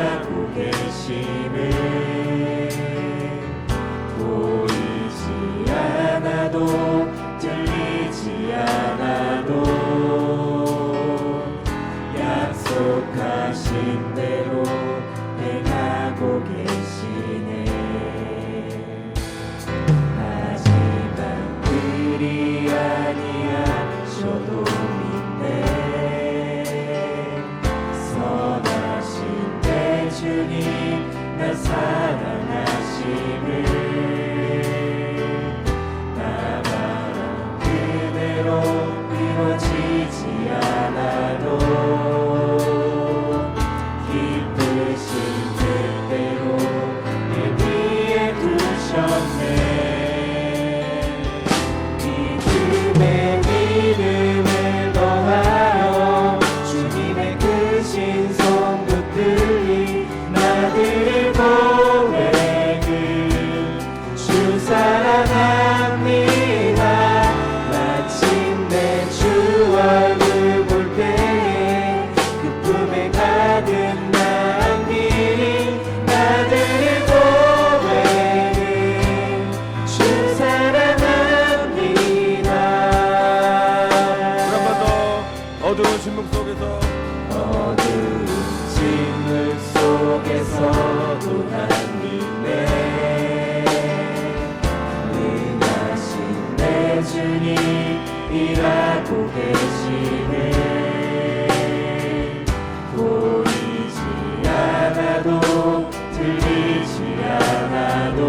일하고 계심을 보이지 않아도 들리지 않아도 약속하신 대로 행하고 계시네. 하지만 그리 아니하셔도 믿네. 선하신 내 주님 나 사랑하심을 나 바람 그대로 이루어지지 않아도 일하고 계시네. 보이지 않아도 들리지 않아도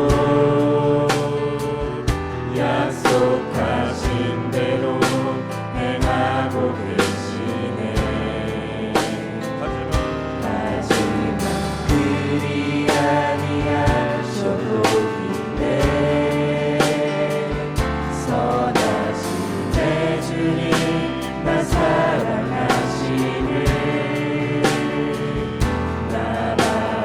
약속하신 대로 행하고 계시네. 하지만 그리 아니하셔도 믿네. 주님 나 사랑하시네. 나 바라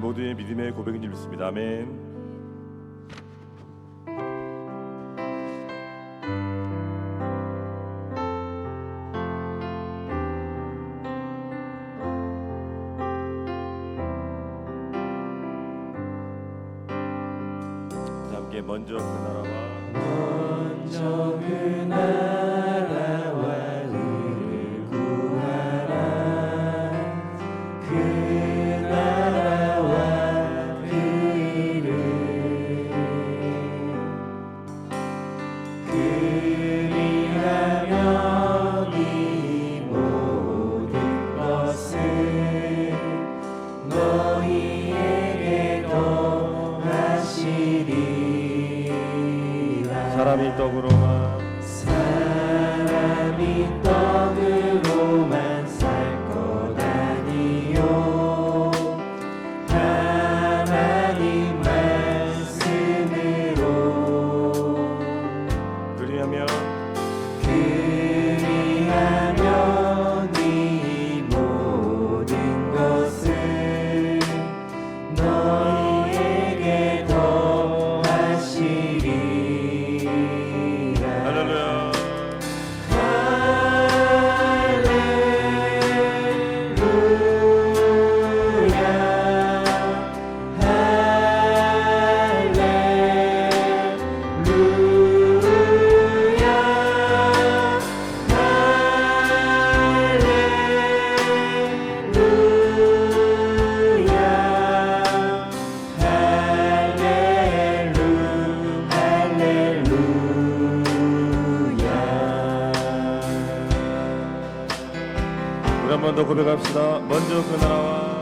모두의 믿음의 고백인 줄 믿습니다. 아멘. 함께 먼저 그 나라와 의를 구하라. 그 나라와 그 일을 그리하면 이 모든 것을 너희에게 더하시리. 사람이 떡으로만 살 것 아니요 하나님 말씀으로 그리하면 이 모든 것을 너희에게 더하시리. 할렐루야. 우리 한 번 더 고백합시다. 먼저 그 나라와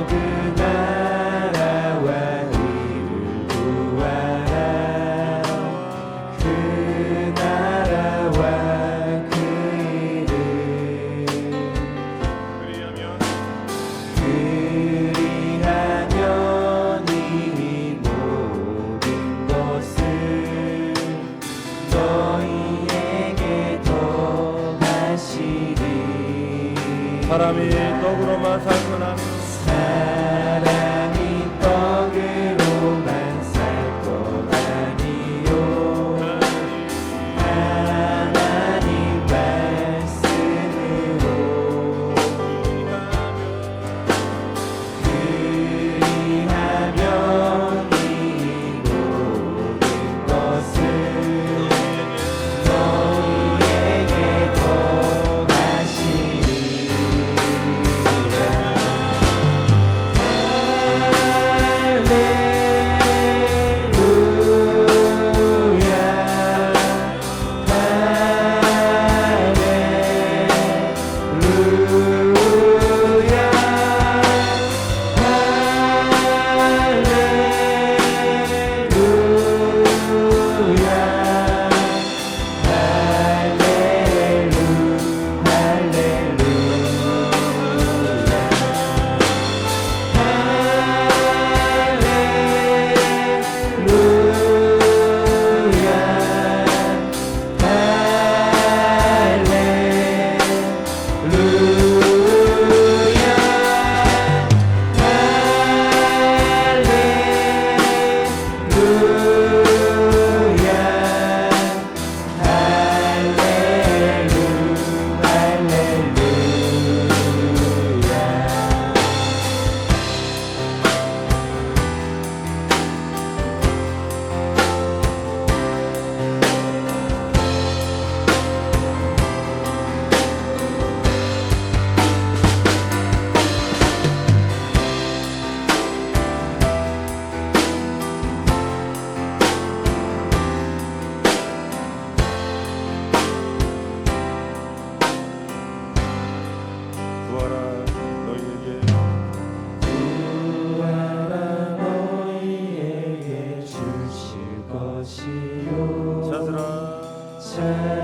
그 나라와 의를 구하라. 그 나라와 그 일을 그리하면 이 모든 것을 너희에게 더하시리. 사람이 떡으로만 살건 아니요 사람이 떡으로만 살 것 아니요 하나님 말씀으로 그리하면 이 모든 것을 너희에게 더하시리.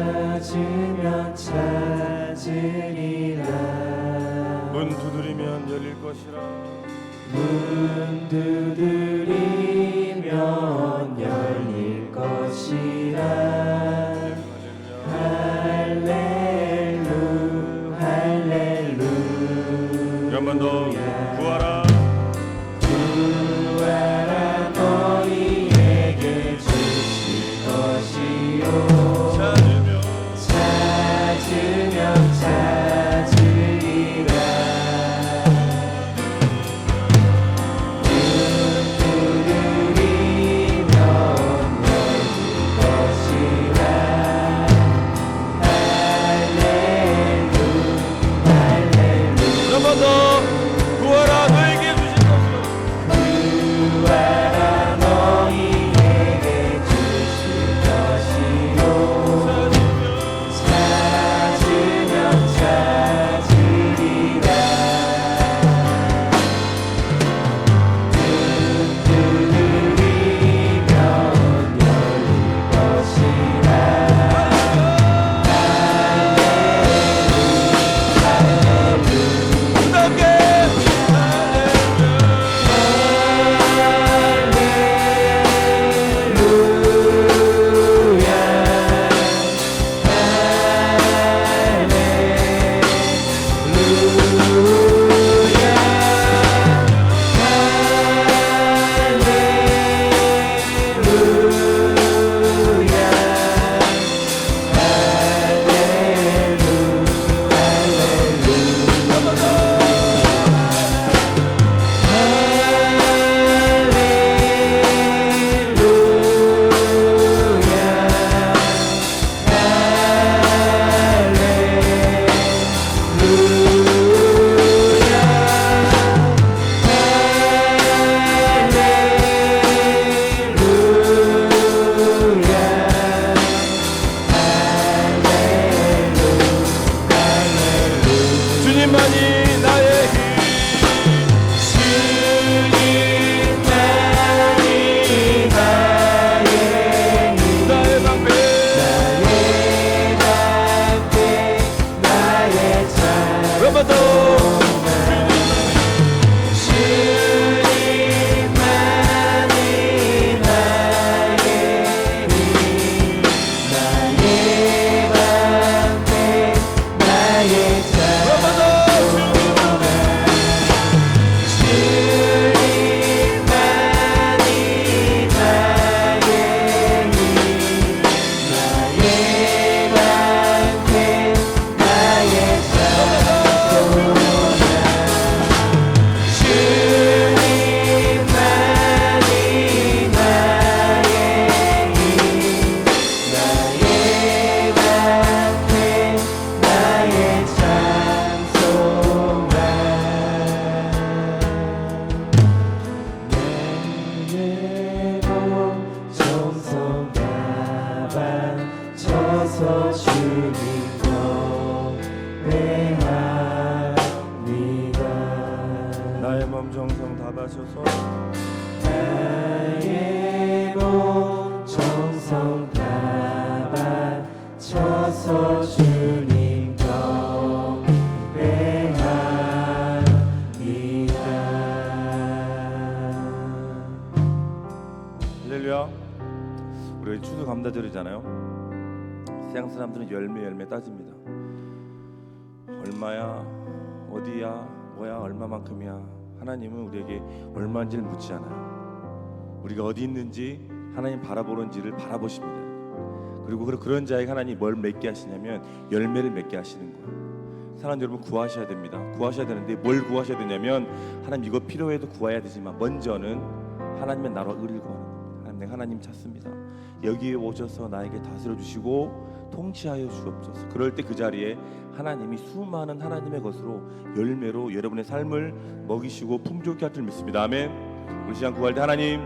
찾으면 찾으리라. 문 두드리면 열릴 것이라. 문 두드리면 열릴 것이라. 할렐루 할렐루. 한 번 더. 구하라 구하라 너희에게 주실 것이요 찾으면 찾으리라 문 두드리면 열릴 것이라 한 번 더 구하라 너에게 주실 것이요 구하라 너희에게 주실 것이요 찾으면 찾으리라 문 두드리면 열릴 것이라 주님만이 나의 힘 주님만이 나의 힘 나의 방패 나의 참 한 번 더 주님만이 나의 힘 나의 방패 나의 참 주님만이 나의 힘 나의 방패 나의 찬송가 주님만이 나의 힘 나의 방패 나의 찬송가 내 예복 정성 다 바쳐서 주님 경배합니다 나의 몸 정성 다 바쳐서 나의 몸 정성 다 바쳐서 주님 경배합니다 할렐루야. 우리 추수 감사절이잖아요. 세상 사람들은 열매 따집니다. 얼마야, 어디야, 뭐야, 얼마만큼이야. 하나님은 우리에게 얼마인지를 묻지 않아요. 우리가 어디 있는지 하나님 바라보는지를 바라보십니다. 그리고 그런 자에게 하나님 뭘 맺게 하시냐면 열매를 맺게 하시는 거예요. 사랑하는 여러분, 구하셔야 됩니다. 구하셔야 되는데 뭘 구하셔야 되냐면 하나님 이거 필요해도 구해야 되지만 먼저는 하나님의 나라와 의를 구하는 겁니다. 하나님, 내가 하나님 찾습니다. 여기에 오셔서 나에게 다스려 주시고 통치하여 주옵소서. 그럴 때 그 자리에 하나님이 수많은 하나님의 것으로 열매로 여러분의 삶을 먹이시고 풍족케 할 줄 믿습니다. 아멘. 우리 시간 구할 때 하나님,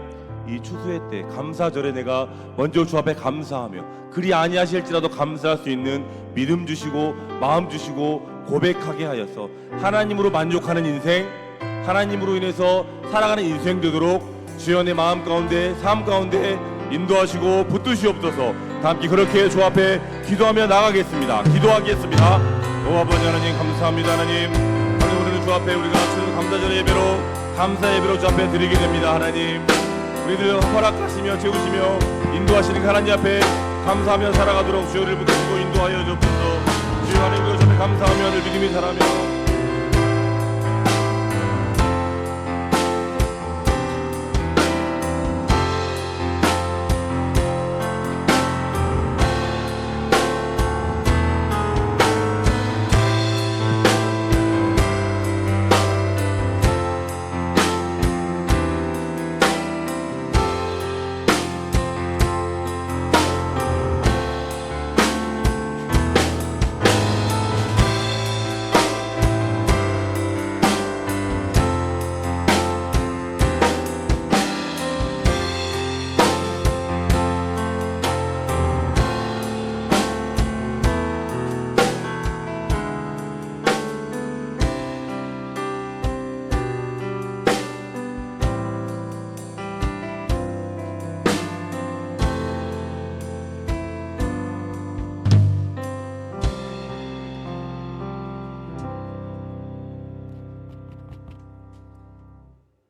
이 추수의 때 감사절에 내가 먼저 주 앞에 감사하며 그리 아니하실지라도 감사할 수 있는 믿음 주시고 마음 주시고 고백하게 하여서 하나님으로 만족하는 인생, 하나님으로 인해서 살아가는 인생 되도록 주여 내 마음 가운데 삶 가운데 인도하시고 붙드시옵소서. 다 함께 그렇게 주 앞에 기도하며 나가겠습니다. 기도하겠습니다. 오 아버지 하나님, 감사합니다. 하나님, 오늘은 주 앞에 우리가 주는 감사절 예배로, 감사 예배로 주 앞에 드리게 됩니다. 하나님, 우리들 허락하시며 채우시며 인도하시는 하나님 앞에 감사하며 살아가도록 주여를 붙드시고 인도하여 주옵소서. 주여 하나님, 그 앞에 감사하며 늘 믿음이 살아며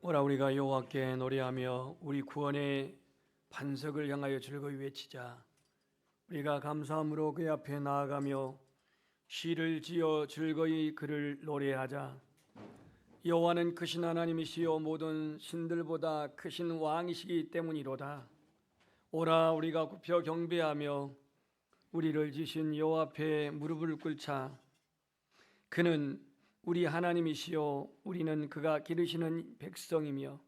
오라 우리가 여호와께 노래하며 우리 구원의 반석을 향하여 즐거이 외치자. 우리가 감사함으로 그 앞에 나아가며 시를 지어 즐거이 그를 노래하자. 여호와는 크신 하나님이시요 모든 신들보다 크신 왕이시기 때문이로다. 오라 우리가 굽혀 경배하며 우리를 지신 여호와 앞에 무릎을 꿇자. 그는 우리 하나님이시요 우리는 그가 기르시는 백성이며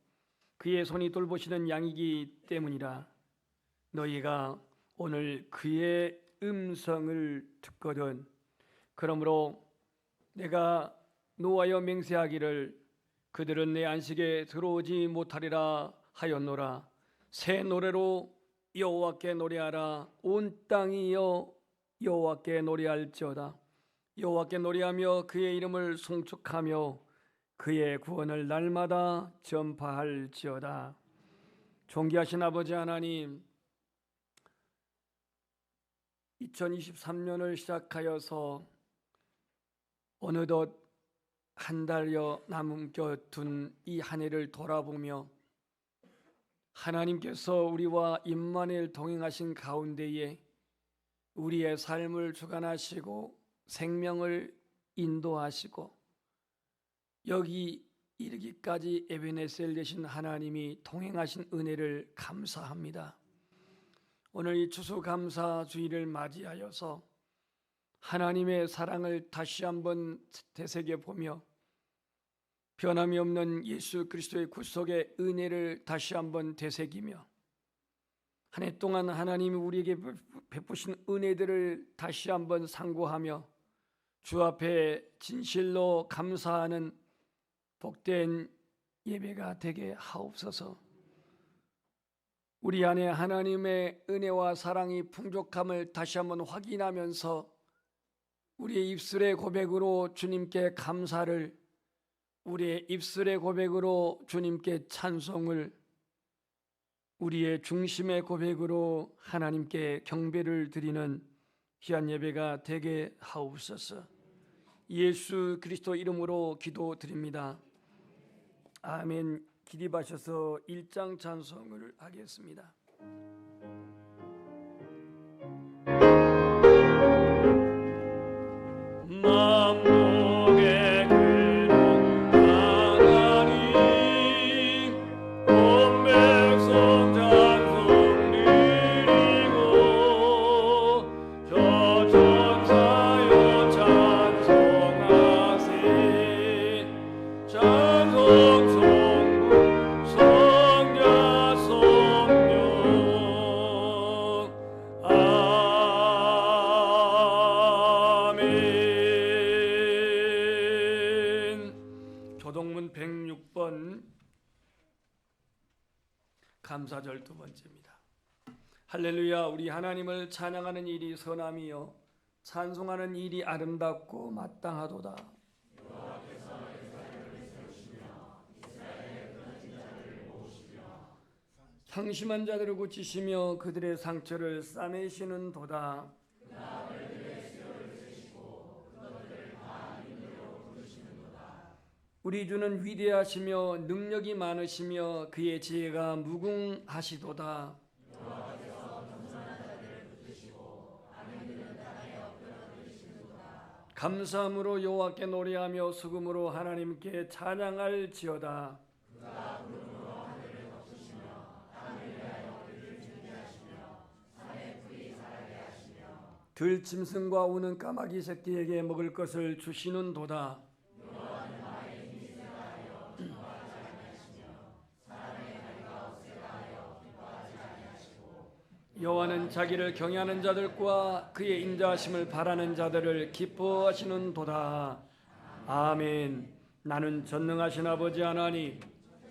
그의 손이 돌보시는 양이기 때문이라. 너희가 오늘 그의 음성을 듣거든. 그러므로 내가 노하여 맹세하기를 그들은 내 안식에 들어오지 못하리라 하였노라. 새 노래로 여호와께 노래하라. 온 땅이여 여호와께 노래할지어다. 여호와께 노래하며 그의 이름을 송축하며 그의 구원을 날마다 전파할지어다. 존귀하신 아버지 하나님, 2023년을 시작하여서 어느덧 한 달여 남겨둔 이 한 해를 돌아보며 하나님께서 우리와 임마누엘 동행하신 가운데에 우리의 삶을 주관하시고 생명을 인도하시고 여기 이르기까지 에베네셀 되신 하나님이 동행하신 은혜를 감사합니다. 오늘 이 추수감사 주일을 맞이하여서 하나님의 사랑을 다시 한번 되새겨보며 변함이 없는 예수 그리스도의 구속의 은혜를 다시 한번 되새기며 한 해 동안 하나님이 우리에게 베푸신 은혜들을 다시 한번 상고하며 주 앞에 진실로 감사하는 복된 예배가 되게 하옵소서. 우리 안에 하나님의 은혜와 사랑이 풍족함을 다시 한번 확인하면서 우리의 입술의 고백으로 주님께 감사를, 우리의 입술의 고백으로 주님께 찬송을, 우리의 중심의 고백으로 하나님께 경배를 드리는 귀한 예배가 되게 하옵소서. 예수 그리스도 이름으로 기도드립니다. 아멘. 기립하셔서 1장 찬송을 하겠습니다. 만복의 근원 하나님 온 백성 찬송 드리고 저 천사여 찬송하세. 찬송 성부 성자 성령 아멘. 교동문 106번 감사절 두 번째입니다. 할렐루야. 우리 하나님을 찬양하는 일이 선함이요 찬송하는 일이 아름답고 마땅하도다. 상심한 자들을 고치시며 그들의 상처를 싸매시는 도다. 우리 주는 위대하시며 능력이 많으시며 그의 지혜가 무궁하시도다. 감사함으로 여호와께 노래하며 수금으로 하나님께 찬양할지어다. 들짐승과 우는 까마귀 새끼에게 먹을 것을 주시는 도다. 여호와는 자기를 경외하는 자들과 그의 인자하심을 바라는 자들을 기뻐하시는 도다. 아멘. 나는 전능하신 아버지 하나님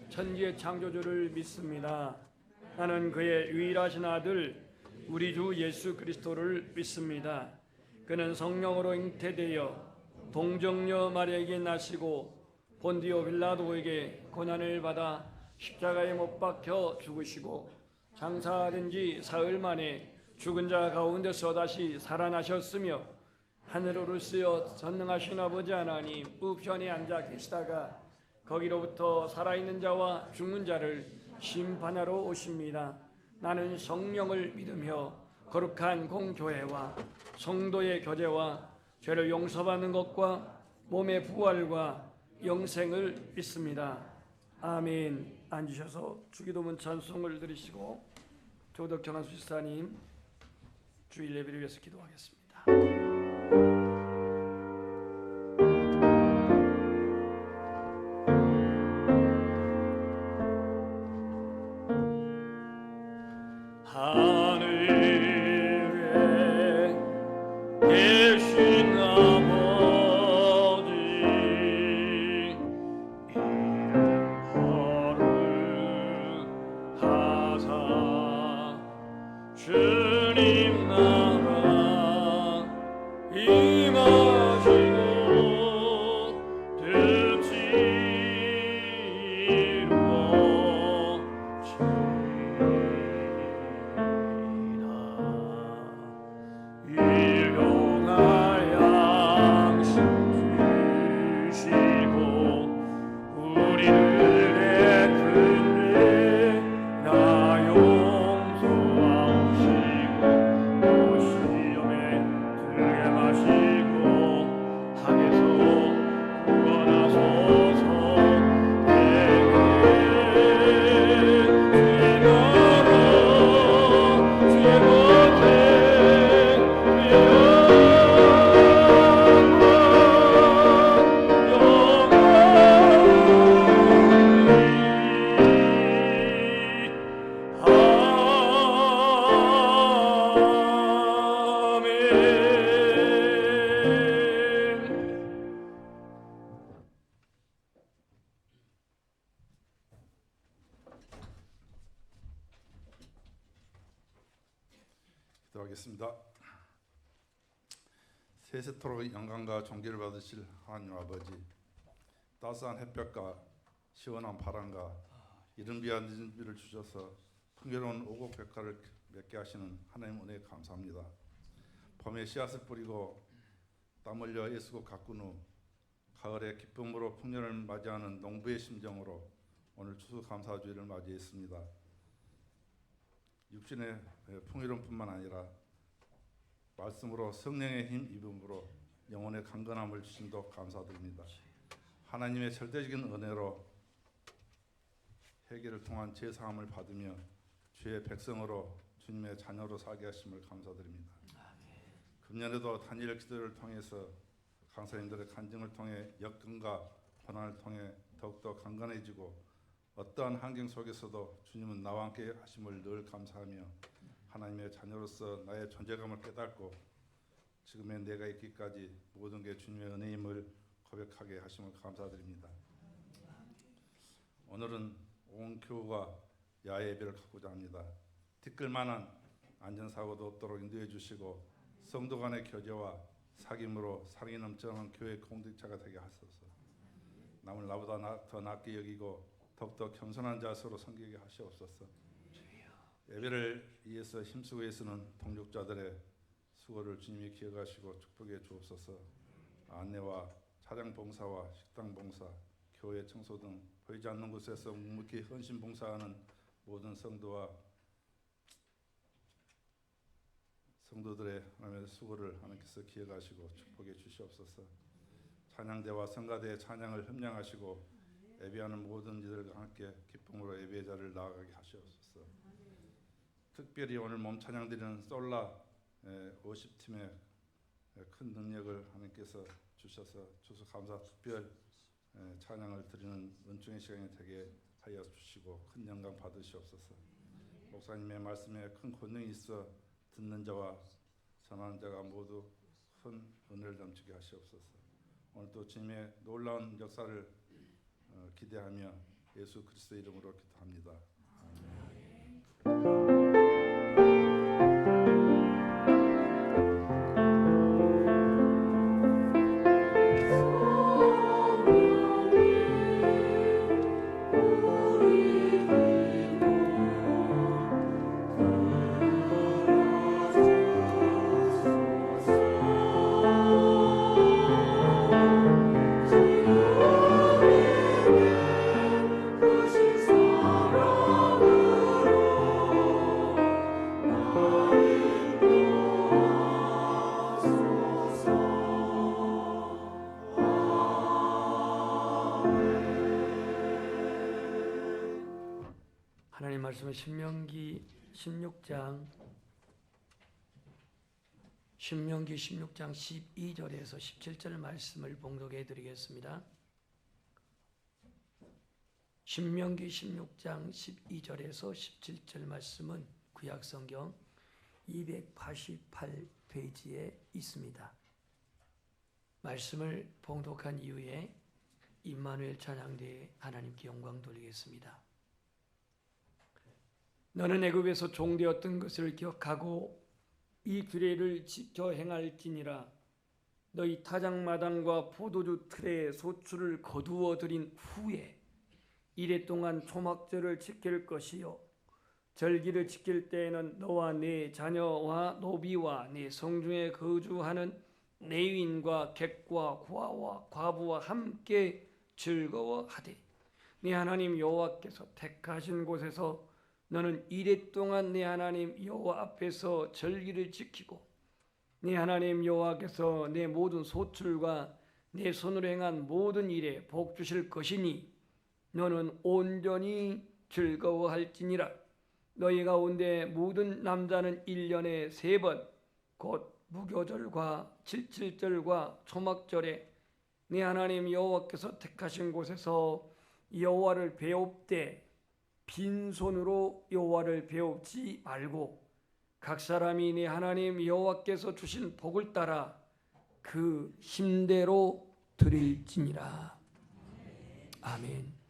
천지의 창조주를 믿습니다. 나는 그의 유일하신 아들 우리 주 예수 그리스도를 믿습니다. 그는 성령으로 잉태되어 동정녀 마리아에게 나시고 본디오 빌라도에게 고난을 받아 십자가에 못 박혀 죽으시고 장사된 지 사흘 만에 죽은 자 가운데서 다시 살아나셨으며 하늘로 쓰여 전능하신 아버지 하나님 우편에 앉아 계시다가 거기로부터 살아있는 자와 죽는 자를 심판하러 오십니다. 나는 성령을 믿으며 거룩한 공교회와 성도의 교제와 죄를 용서받는 것과 몸의 부활과 영생을 믿습니다. 아멘. 앉으셔서 주기도문 찬송을 드리시고 조덕 정한수 집사님 주일 예배를 위해서 기도하겠습니다. 하늘에 계신 아버지 이름 거룩하사 주님 나라 임하시고 뜻이 일용할 양식 주시고 우리들의 큰죄 나 용서하시고 또 시험에 들게 마시고 악에서 구원하소서. 기도하겠습니다. 세세토록 영광과 존귀를 받으실 하나님 아버지, 따스한 햇볕과 시원한 바람과 이른 비와 늦은 비를 주셔서 풍요로운 오곡백과를 맺게 하시는 하나님 은혜에 감사합니다. 봄에 씨앗을 뿌리고 땀 흘려 애쓰고 가꾼 후 가을에 기쁨으로 풍년을 맞이하는 농부의 심정으로 오늘 추수감사주일을 맞이했습니다. 육신의 풍요로움뿐만 아니라 말씀으로 성령의 힘 입음으로 영혼의 강건함을 주심도 감사드립니다. 하나님의 절대적인 은혜로 회개를 통한 제사함을 받으며 주의 백성으로 주님의 자녀로 살게 하심을 감사드립니다. 금년에도 단일 기도를 통해서 강사님들의 간증을 통해 역경과 고난을 통해 더욱더 강건해지고 어떠한 환경 속에서도 주님은 나와 함께 하심을 늘 감사하며 하나님의 자녀로서 나의 존재감을 깨닫고 지금의 내가 있기까지 모든 게 주님의 은혜임을 고백하게 하심을 감사드립니다. 오늘은 온 교우가 야외 예배를 갖고자 합니다. 티끌만한 안전사고도 없도록 인도해 주시고 성도 간의 교제와 사귐으로 사랑이 넘쳐나는 교회 공동체가 되게 하소서. 남을 나보다 더 낫게 여기고 더욱더 겸손한 자세로 섬기게 하시옵소서. 예배를 위해서 힘쓰고 애쓰는 동역자들의 수고를 주님이 기억하시고 축복해 주옵소서. 안내와 차량 봉사와 식당 봉사, 교회 청소 등 보이지 않는 곳에서 묵묵히 헌신 봉사하는 모든 성도와 성도들의 하나님의 수고를 하나님께서 기억하시고 축복해 주시옵소서. 찬양대와 성가대의 찬양을 협량하시고 예배하는 모든 이들과 함께 기쁨으로 예배의 자리를 나아가게 하시옵소서. 특별히 오늘 몸 찬양드리는 솔라 50팀의 큰 능력을 하나님께서 주셔서 추수감사 특별 찬양을 드리는 은총의 시간이 되게 하여 주시고 큰 영광 받으시옵소서. 목사님의 말씀에 큰 권능이 있어 듣는 자와 전하는 자가 모두 큰 은혜를 넘치게 하시옵소서. 오늘 또 주님의 놀라운 역사를 기대하며 예수 그리스도 이름으로 기도합니다. 아멘. 하나님 말씀은 신명기 16장 12절에서 17절 말씀을 봉독해 드리겠습니다. 신명기 16장 12절에서 17절 말씀은 구약성경 288페이지에 있습니다. 말씀을 봉독한 이후에 임마누엘 찬양대에 하나님께 영광 돌리겠습니다. 너는 애굽에서 종되었던 것을 기억하고 이 규례를 지켜 행할지니라. 너희 타작마당과 포도주 틀에 소출을 거두어 들인 후에 이래 동안 초막절을 지킬 것이요 절기를 지킬 때에는 너와 네 자녀와 노비와 네 성중에 거주하는 내인과 객과 고아와 과부와 함께 즐거워하되 네 하나님 여호와께서 택하신 곳에서 너는 이래 동안 네 하나님 여호와 앞에서 절기를 지키고 네 하나님 여호와께서 내 모든 소출과 내 손으로 행한 모든 일에 복 주실 것이니 너는 온전히 즐거워할지니라. 너희 가운데 모든 남자는 1년에 3번 곧 무교절과 칠칠절과 초막절에 네 하나님 여호와께서 택하신 곳에서 여호와를 배웁되 빈손으로 여호와를 배웁지 말고 각 사람이 네 하나님 여호와께서 주신 복을 따라 그 힘대로 드릴지니라. 아멘.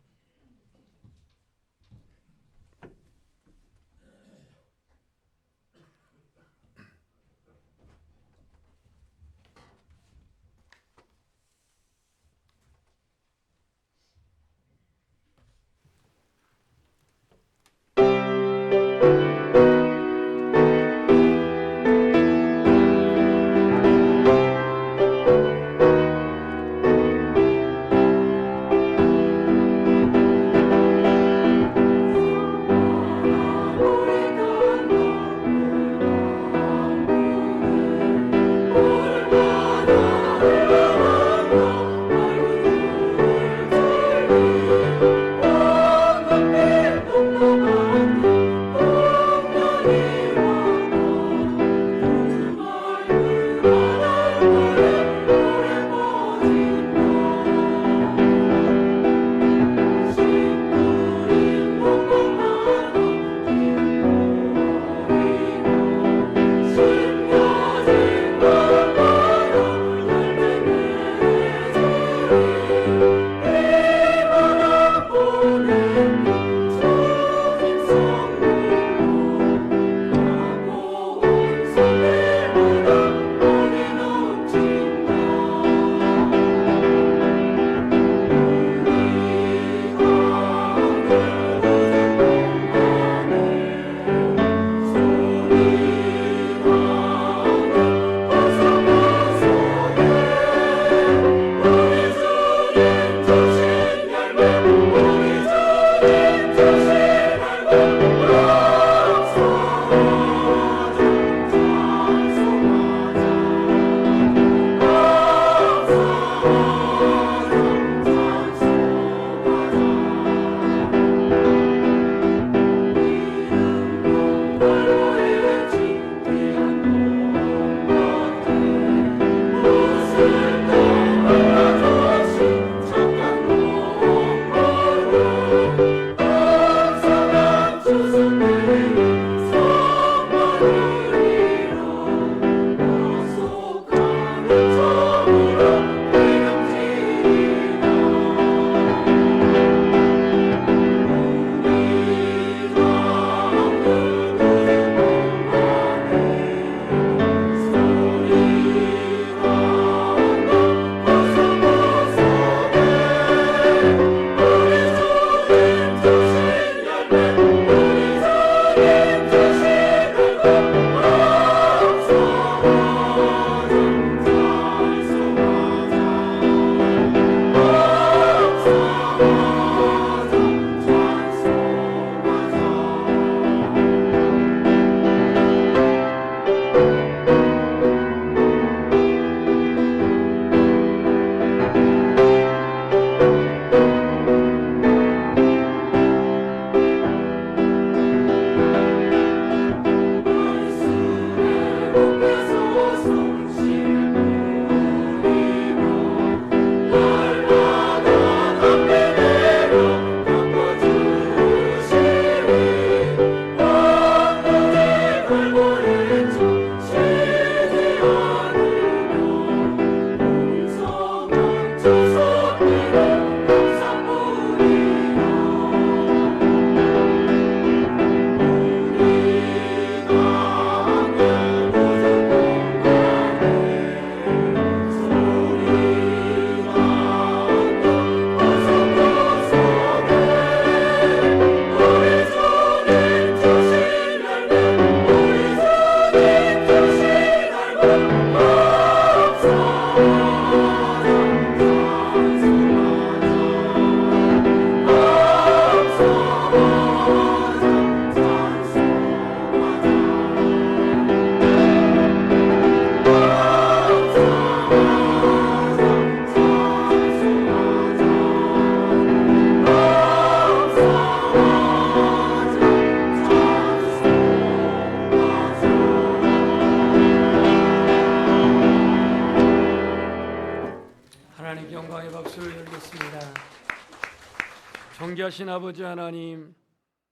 귀하신 아버지 하나님,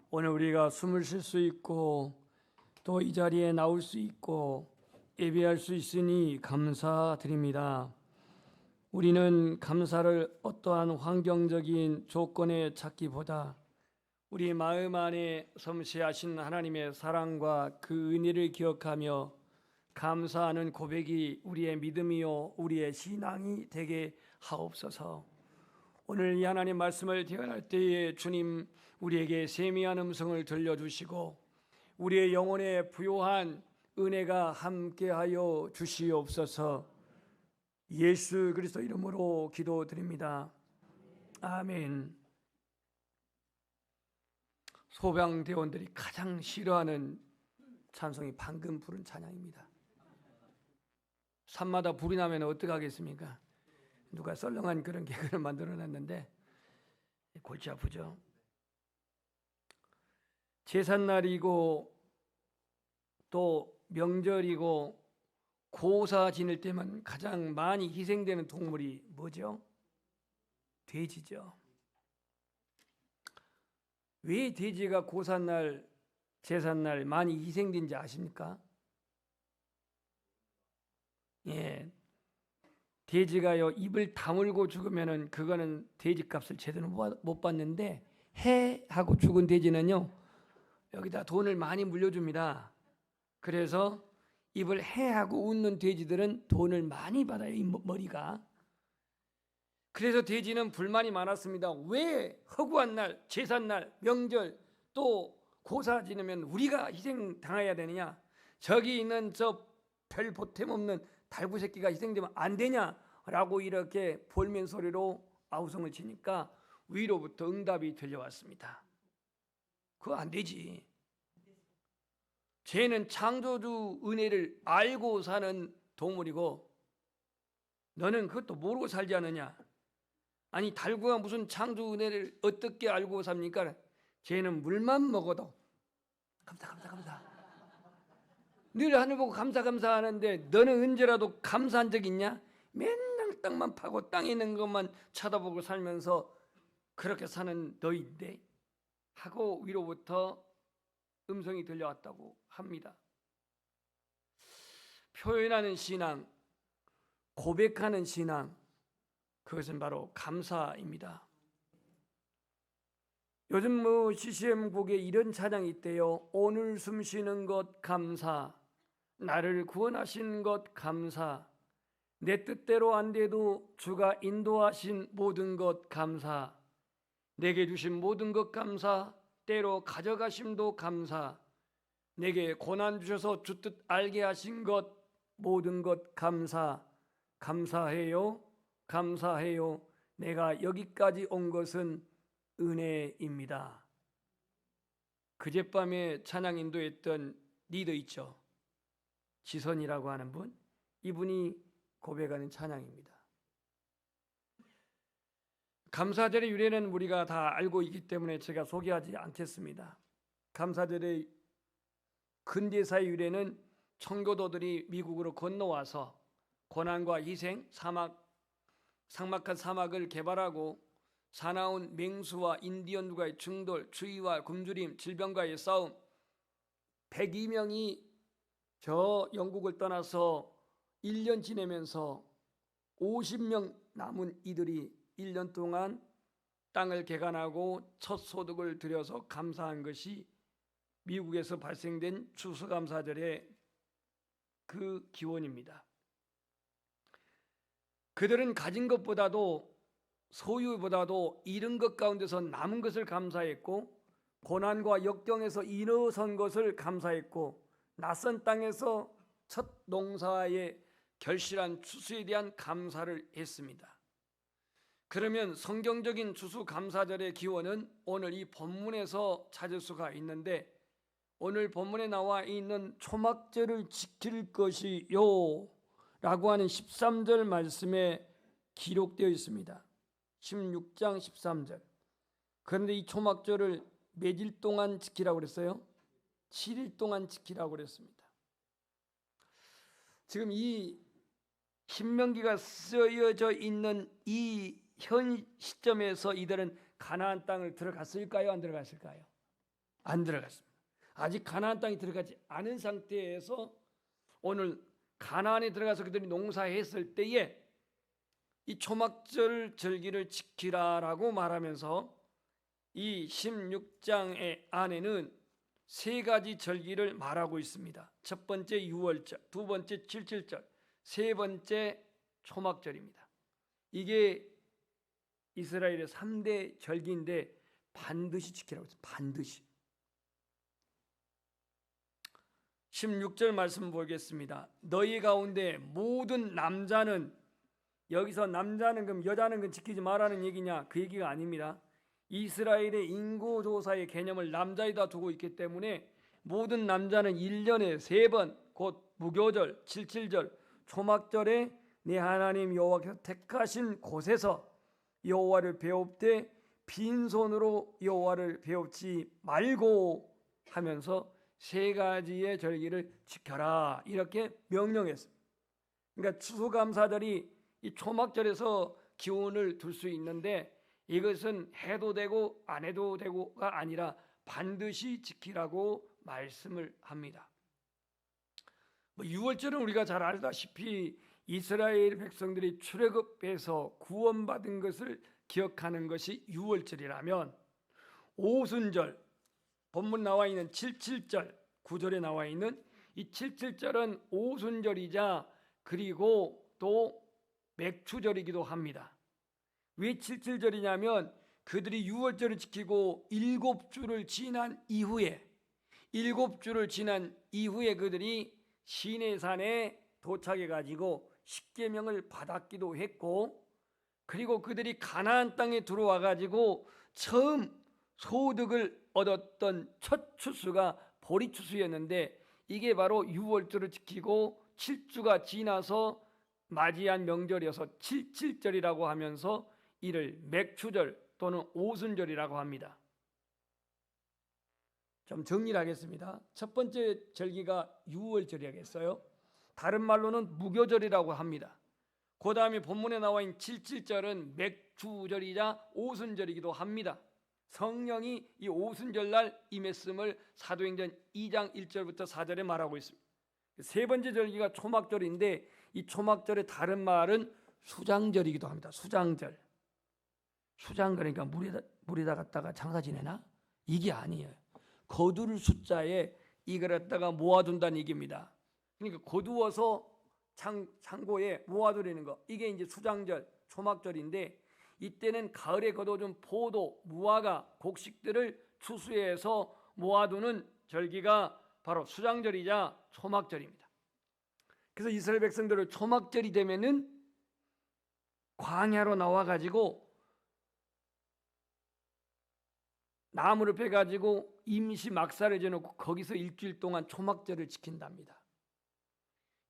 오늘 우리가 숨을 쉴 수 있고 또 이 자리에 나올 수 있고 예배할 수 있으니 감사드립니다. 우리는 감사를 어떠한 환경적인 조건에 찾기보다 우리 마음 안에 섬세하신 하나님의 사랑과 그 은혜를 기억하며 감사하는 고백이 우리의 믿음이요 우리의 신앙이 되게 하옵소서. 오늘 이 하나님 말씀을 대언할 때에 주님 우리에게 세미한 음성을 들려주시고 우리의 영혼에 부요한 은혜가 함께하여 주시옵소서. 예수 그리스도 이름으로 기도드립니다. 아멘. 소방대원들이 가장 싫어하는 찬송이 방금 부른 찬양입니다. 산마다 불이 나면 어떻게 하겠습니까? 누가 썰렁한 그런 개그를 만들어놨는데 골치 아프죠. 제삿날이고 또 명절이고 고사 지낼 때만 가장 많이 희생되는 동물이 뭐죠? 돼지죠. 왜 돼지가 고사날, 제삿날 많이 희생된지 아십니까? 예, 돼지가요 입을 다물고 죽으면은 그거는 돼지값을 제대로 못 받는데 해 하고 죽은 돼지는요 여기다 돈을 많이 물려줍니다. 그래서 입을 해 하고 웃는 돼지들은 돈을 많이 받아요. 이 머리가. 그래서 돼지는 불만이 많았습니다. 왜 허구한 날, 제삿날, 명절 또 고사 지내면 우리가 희생 당해야 되느냐? 저기 있는 저 별 보탬 없는 달구 새끼가 희생되면 안 되냐라고 이렇게 볼멘 소리로 아우성을 치니까 위로부터 응답이 들려왔습니다. 그거 안 되지. 쟤는 창조주 은혜를 알고 사는 동물이고 너는 그것도 모르고 살지 않느냐? 아니 달구가 무슨 창조 은혜를 어떻게 알고 삽니까? 쟤는 물만 먹어도 감사 늘 하늘 보고 감사 하는데 너는 언제라도 감사한 적 있냐? 맨날 땅만 파고 땅에 있는 것만 쳐다보고 살면서 그렇게 사는 너인데 하고 위로부터 음성이 들려왔다고 합니다. 표현하는 신앙, 고백하는 신앙, 그것은 바로 감사입니다. 요즘 CCM 곡에 이런 찬양이 있대요. 오늘 숨 쉬는 것 감사, 나를 구원하신 것 감사, 내 뜻대로 안 돼도 주가 인도하신 모든 것 감사, 내게 주신 모든 것 감사, 때로 가져가심도 감사, 내게 고난 주셔서 주 뜻 알게 하신 것 모든 것 감사, 감사해요, 감사해요. 내가 여기까지 온 것은 은혜입니다. 그젯밤에 찬양 인도했던 리더 있죠. 지선이라고 하는 분, 이분이 고백하는 찬양입니다. 감사절의 유래는 우리가 다 알고 있기 때문에 제가 소개하지 않겠습니다. 감사절의 근대사의 유래는 청교도들이 미국으로 건너와서 고난과 희생, 삭막한 사막을 개발하고 사나운 맹수와 인디언과의 충돌, 추위와 굶주림, 질병과의 싸움, 102명이 저 영국을 떠나서 1년 지내면서 50명 남은 이들이 1년 동안 땅을 개간하고 첫 소득을 들여서 감사한 것이 미국에서 발생된 추수감사절의 그 기원입니다. 그들은 가진 것보다도 소유보다도 잃은 것 가운데서 남은 것을 감사했고 고난과 역경에서 일어선 것을 감사했고 낯선 땅에서 첫 농사의 결실한 추수에 대한 감사를 했습니다. 그러면 성경적인 추수감사절의 기원은 오늘 이 본문에서 찾을 수가 있는데 오늘 본문에 나와 있는 초막절을 지킬 것이요 라고 하는 13절 말씀에 기록되어 있습니다. 16장 13절. 그런데 이 초막절을 몇일 동안 지키라고 그랬어요? 7일 동안 지키라고 그랬습니다. 지금 이 신명기가 쓰여져 있는 이 현 시점에서 이들은 가나안 땅을 들어갔을까요? 안 들어갔을까요? 안 들어갔습니다. 아직 가나안 땅에 들어가지 않은 상태에서 오늘 가나안에 들어가서 그들이 농사했을 때에 이 초막절 절기를 지키라라고 말하면서 이 16장의 안에는 세 가지 절기를 말하고 있습니다. 첫 번째 유월절, 두 번째 칠칠절, 세 번째 초막절입니다. 이게 이스라엘의 3대 절기인데 반드시 지키라고 했어요. 반드시. 16절 말씀 보겠습니다. 너희 가운데 모든 남자는, 여기서 남자는 그럼 여자는 그 지키지 말라는 얘기냐? 그 얘기가 아닙니다. 이스라엘의 인구조사의 개념을 남자에다 두고 있기 때문에 모든 남자는 1년에 3번 곧 무교절, 칠칠절, 초막절에 내 하나님 여호와께서 택하신 곳에서 여호와를 배웁되 빈손으로 여호와를 배웁지 말고 하면서 세 가지의 절기를 지켜라 이렇게 명령했어요. 그러니까 추수감사절이 이 초막절에서 기운을 둘 수 있는데 이것은 해도 되고 안 해도 되고가 아니라 반드시 지키라고 말씀을 합니다. 유월절은 우리가 잘 알다시피 이스라엘 백성들이 출애굽에서 구원받은 것을 기억하는 것이 유월절이라면, 오순절 본문 나와 있는 칠칠절 9절에 나와 있는 이 칠칠절은 오순절이자 그리고 또 맥추절이기도 합니다. 왜 칠칠절이냐면 그들이 유월절을 지키고 7주를 지난 이후에 그들이 시내산에 도착해 가지고 십계명을 받았기도 했고, 그리고 그들이 가나안 땅에 들어와 가지고 처음 소득을 얻었던 첫 추수가 보리추수였는데 이게 바로 유월절을 지키고 7주가 지나서 맞이한 명절이어서 칠칠절이라고 하면서 이를 맥추절 또는 오순절이라고 합니다. 좀 정리를 하겠습니다. 첫 번째 절기가 유월절이겠어요. 다른 말로는 무교절이라고 합니다. 그 다음에 본문에 나와 있는 칠칠절은 맥추절이자 오순절이기도 합니다. 성령이 이 오순절날 임했음을 사도행전 2장 1절부터 4절에 말하고 있습니다. 세 번째 절기가 초막절인데 이 초막절의 다른 말은 수장절이기도 합니다. 수장 그러니까 물에다 갖다가 장사 지내나? 이게 아니에요. 거두를 숫자에 이걸 갖다가 모아둔다는 얘기입니다. 그러니까 거두어서 창고에 모아두려는 거, 이게 이제 수장절, 초막절인데 이때는 가을에 거둬준 포도, 무화과, 곡식들을 추수해서 모아두는 절기가 바로 수장절이자 초막절입니다. 그래서 이스라엘 백성들을 초막절이 되면은 광야로 나와가지고 나무를 베가지고 임시 막사를 지어놓고 거기서 일주일 동안 초막절을 지킨답니다.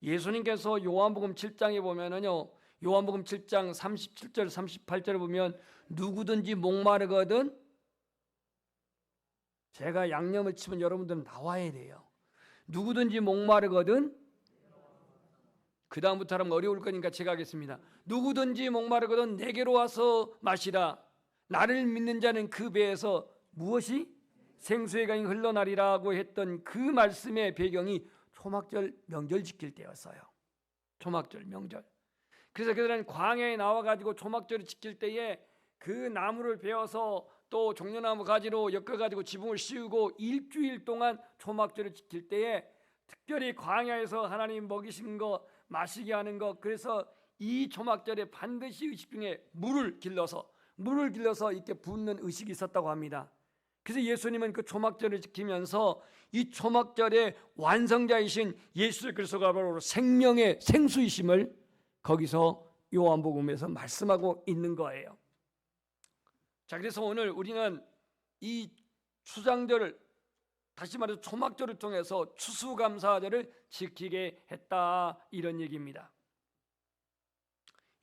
예수님께서 요한복음 7장에 보면은요, 요한복음 7장 37절 38절을 보면 누구든지 목마르거든, 제가 양념을 치면 여러분들은 나와야 돼요. 누구든지 목마르거든, 그 다음부터 하면 어려울 거니까 제가 하겠습니다. 누구든지 목마르거든 내게로 와서 마시라. 나를 믿는 자는 그 배에서 무엇이? 생수의 강이 흘러나리라고 했던 그 말씀의 배경이 초막절 명절 지킬 때였어요. 초막절 명절. 그래서 그들은 광야에 나와가지고 초막절을 지킬 때에 그 나무를 베어서 또 종려나무 가지로 엮어가지고 지붕을 씌우고 일주일 동안 초막절을 지킬 때에 특별히 광야에서 하나님 먹이신 거, 마시게 하는 것, 그래서 이 초막절에 반드시 의식 중에 물을 길러서 이렇게 붓는 의식이 있었다고 합니다. 그래서 예수님은 그 초막절을 지키면서 이 초막절의 완성자이신 예수 그리스도가 바로 생명의 생수이심을 거기서 요한복음에서 말씀하고 있는 거예요. 자, 그래서 오늘 우리는 이 추장절을, 다시 말해서 초막절을 통해서 추수감사절을 지키게 했다, 이런 얘기입니다.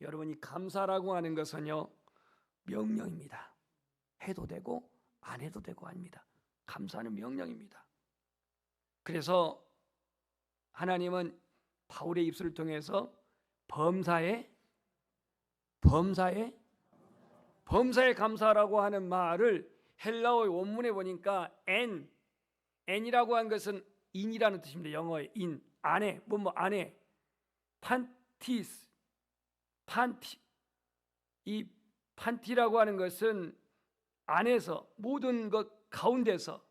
여러분이 감사라고 하는 것은요, 명령입니다. 해도 되고 안 해도 되고 아닙니다. 감사는 명령입니다. 그래서 하나님은 바울의 입술을 범사에 감사하라고 하는 말을 헬라어의 원문에 보니까 N이라고 한 것은 인이라는 뜻입니다. 영어의 인, 안에, 안에, 이 판티라고 하는 것은 안에서, 모든 것 가운데서,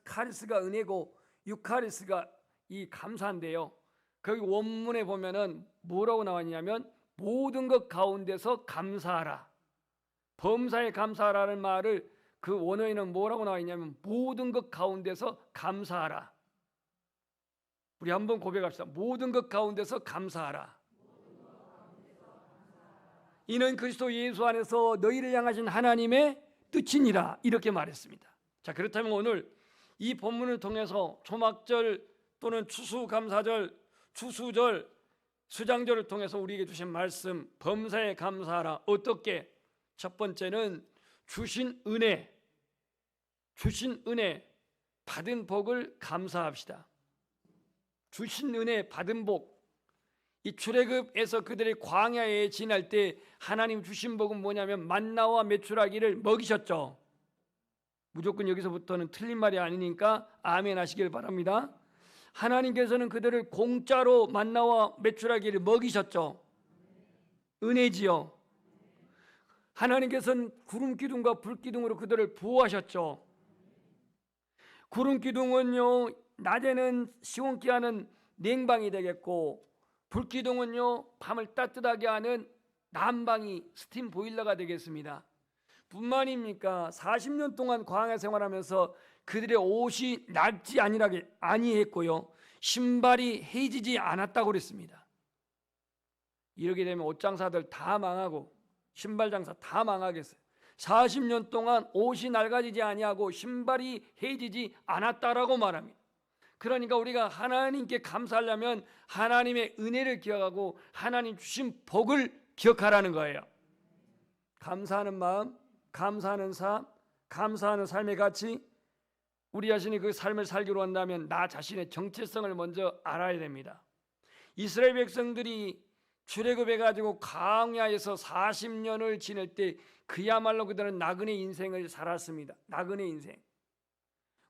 카리스가 은혜고 유카리스가 이 감사인데요. 거기 원문에 보면은 뭐라고 나왔냐면 모든 것 가운데서 감사하라. 범사에 감사하라는 말을 그 원어에는 뭐라고 나와 있냐면 모든 것 가운데서 감사하라. 우리 한번 고백합시다. 모든 것 가운데서 감사하라. 이는 그리스도 예수 안에서 너희를 향하신 하나님의 뜻이니라. 이렇게 말했습니다. 자, 그렇다면 오늘 이 본문을 통해서 초막절 또는 추수감사절, 추수절, 수장절을 통해서 우리에게 주신 말씀 범사에 감사하라. 어떻게? 첫 번째는 주신 은혜, 받은 복을 감사합시다. 주신 은혜, 받은 복. 이 출애굽에서 그들이 광야에 지날 때 하나님 주신 복은 뭐냐면 만나와 메추라기를 먹이셨죠. 무조건 여기서부터는 틀린 말이 아니니까 아멘 하시길 바랍니다. 하나님께서는 그들을 공짜로 만나와 메추라기를 먹이셨죠. 은혜지요. 하나님께서는 구름 기둥과 불 기둥으로 그들을 보호하셨죠. 구름 기둥은요 낮에는 시원케 하는 냉방이 되겠고, 불 기둥은요 밤을 따뜻하게 하는 난방이 스팀 보일러가 되겠습니다. 뿐만입니까? 40년 동안 광야 생활하면서 그들의 옷이 낡지 아니했고요, 신발이 해지지 않았다고 그랬습니다. 이렇게 되면 옷장사들 다 망하고 신발 장사 다 망하겠어요. 40년 동안 옷이 낡아지지 아니하고 신발이 해지지 않았다라고 말합니다. 그러니까 우리가 하나님께 감사하려면 하나님의 은혜를 기억하고 하나님 주신 복을 기억하라는 거예요. 감사하는 마음, 감사하는 삶, 감사하는 삶의 가치, 우리 자신이 그 삶을 살기로 한다면 나 자신의 정체성을 먼저 알아야 됩니다. 이스라엘 백성들이 출애굽해 가지고 광야에서 40년을 지낼 때 그야말로 그들은 나그네 인생을 살았습니다. 나그네 인생.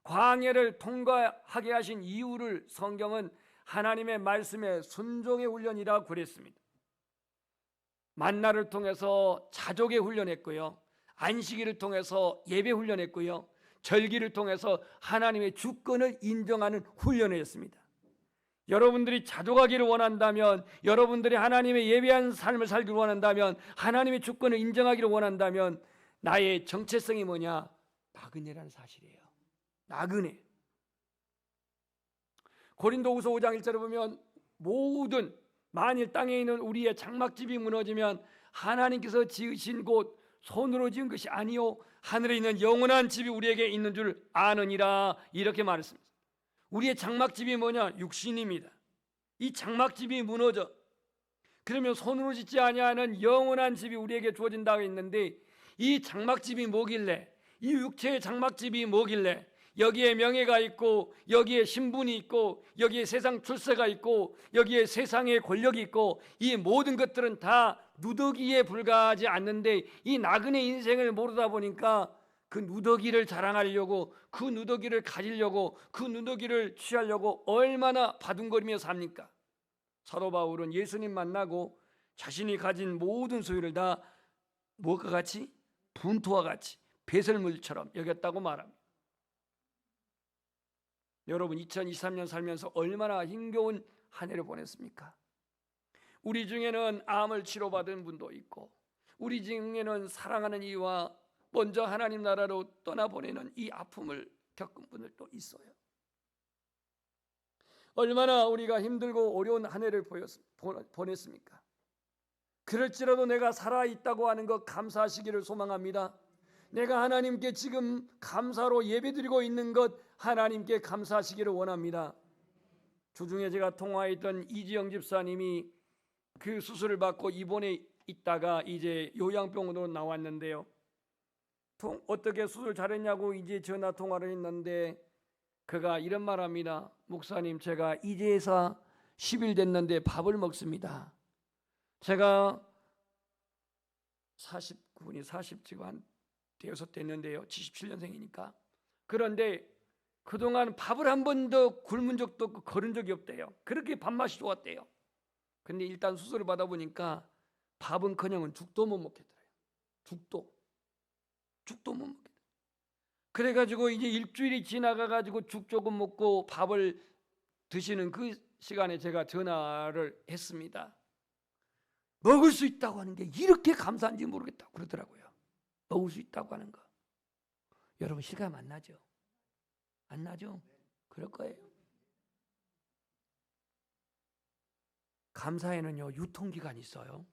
광야를 통과하게 하신 이유를 성경은 하나님의 말씀에 순종의 훈련이라고 그랬습니다. 만나를 통해서 자족의 훈련했고요, 안식일을 통해서 예배 훈련했고요, 절기를 통해서 하나님의 주권을 인정하는 훈련을 했습니다. 여러분들이 자족하기를 원한다면, 여러분들이 하나님의 예배한 삶을 살기를 원한다면, 하나님의 주권을 인정하기를 원한다면 나의 정체성이 뭐냐? 나그네라는 사실이에요. 나그네. 고린도후서 5장 1절에 보면 모든 만일 땅에 있는 우리의 장막집이 무너지면 하나님께서 지으신 곳 손으로 지은 것이 아니요 하늘에 있는 영원한 집이 우리에게 있는 줄 아느니라, 이렇게 말했습니다. 우리의 장막집이 뭐냐? 육신입니다. 이 장막집이 무너져 그러면 손으로 짓지 아니하는 영원한 집이 우리에게 주어진다고 했는데, 이 장막집이 뭐길래, 이 육체의 장막집이 뭐길래 여기에 명예가 있고 여기에 신분이 있고 여기에 세상 출세가 있고 여기에 세상의 권력이 있고 이 모든 것들은 다 누더기에 불과하지 않는데, 이 나그네 인생을 모르다 보니까 그 누더기를 자랑하려고, 그 누더기를 가지려고, 그 누더기를 취하려고 얼마나 바둥거리며 삽니까? 사도 바울은 예수님 만나고 자신이 가진 모든 소유를 다 무엇과 같이? 분토와 같이 배설물처럼 여겼다고 말합니다. 여러분 2023년 살면서 얼마나 힘겨운 한 해를 보냈습니까? 우리 중에는 암을 치료받은 분도 있고, 우리 중에는 사랑하는 이와 먼저 하나님 나라로 떠나보내는 이 아픔을 겪은 분들도 있어요. 얼마나 우리가 힘들고 어려운 한 해를 보냈습니까? 그럴지라도 내가 살아있다고 하는 것 감사하시기를 소망합니다. 내가 하나님께 지금 감사로 예배드리고 있는 것 하나님께 감사하시기를 원합니다. 주중에 제가 통화했던 이지영 집사님이 그 수술을 받고 입원해 있다가 이제 요양병원으로 나왔는데요, 어떻게 수술 잘했냐고 이제 전화 통화를 했는데 그가 이런 말합니다. 목사님, 제가 이제서 10일 됐는데 밥을 먹습니다. 제가 49분이 40지가 한 대여섯 됐는데요. 77년생이니까. 그런데 그동안 밥을 한 번도 굶은 적도 없고 거른 적이 없대요. 그렇게 밥맛이 좋았대요. 근데 일단 수술을 받아보니까 밥은커녕 죽도 못 먹겠더래요. 죽도 못 먹겠더래요. 그래가지고 이제 일주일이 지나가가지고 죽 조금 먹고 밥을 드시는 그 시간에 제가 전화를 했습니다. 먹을 수 있다고 하는 게 이렇게 감사한지 모르겠다고 그러더라고요. 먹을 수 있다고 하는 거. 여러분 실감 안 나죠? 안 나죠? 그럴 거예요. 감사에는요 유통기간이 있어요.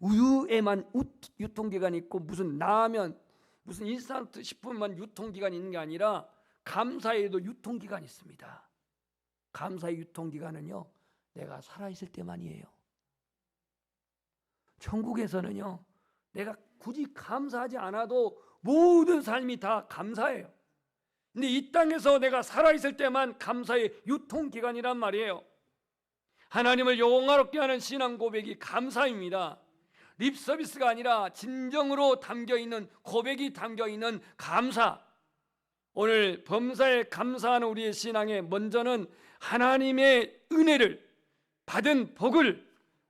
우유에만 유통기간이 있고 무슨 라면 무슨 인스턴트 식품만 유통기간이 있는 게 아니라 감사에도 유통기간이 있습니다. 감사의 유통기간은요 내가 살아있을 때만이에요. 천국에서는요 내가 굳이 감사하지 않아도 모든 삶이 다 감사해요. 근데 이 땅에서 내가 살아있을 때만 감사의 유통기간이란 말이에요. 하나님을 영화롭게 하는 신앙 고백이 감사입니다. 립서비스가 아니라 진정으로 담겨있는 고백이 담겨있는 감사. 오늘 범사에 감사하는 우리의 신앙에 먼저는 하나님의 은혜를 받은 복을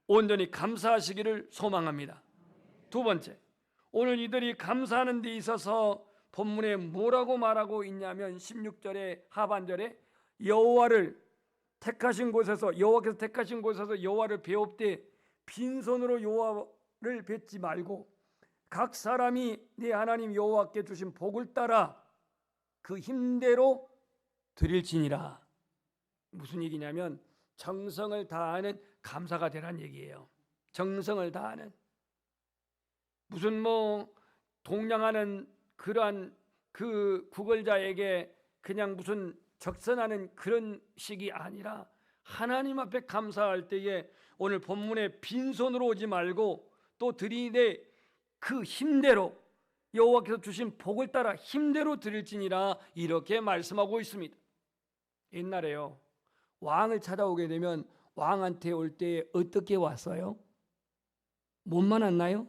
온전히 감사하시기를 소망합니다. 두 번째, 오늘 이들이 감사하는 데 있어서 본문에 뭐라고 말하고 있냐면 16절의 하반절에 여호와께서 택하신 곳에서 여호와를 배웁되 빈손으로 여호와를 뵙지 말고 각 사람이 네 하나님 여호와께 주신 복을 따라 그 힘대로 드릴지니라. 무슨 얘기냐면 정성을 다하는 감사가 되란 얘기예요. 정성을 다하는 무슨 동냥하는 그러한 그 구걸자에게 그냥 무슨 적선하는 그런 식이 아니라 하나님 앞에 감사할 때에 오늘 본문에 빈손으로 오지 말고 또 드리되 그 힘대로 여호와께서 주신 복을 따라 힘대로 드릴지니라 이렇게 말씀하고 있습니다. 옛날에요 왕을 찾아오게 되면 왕한테 올 때 어떻게 왔어요? 뭔만 왔나요?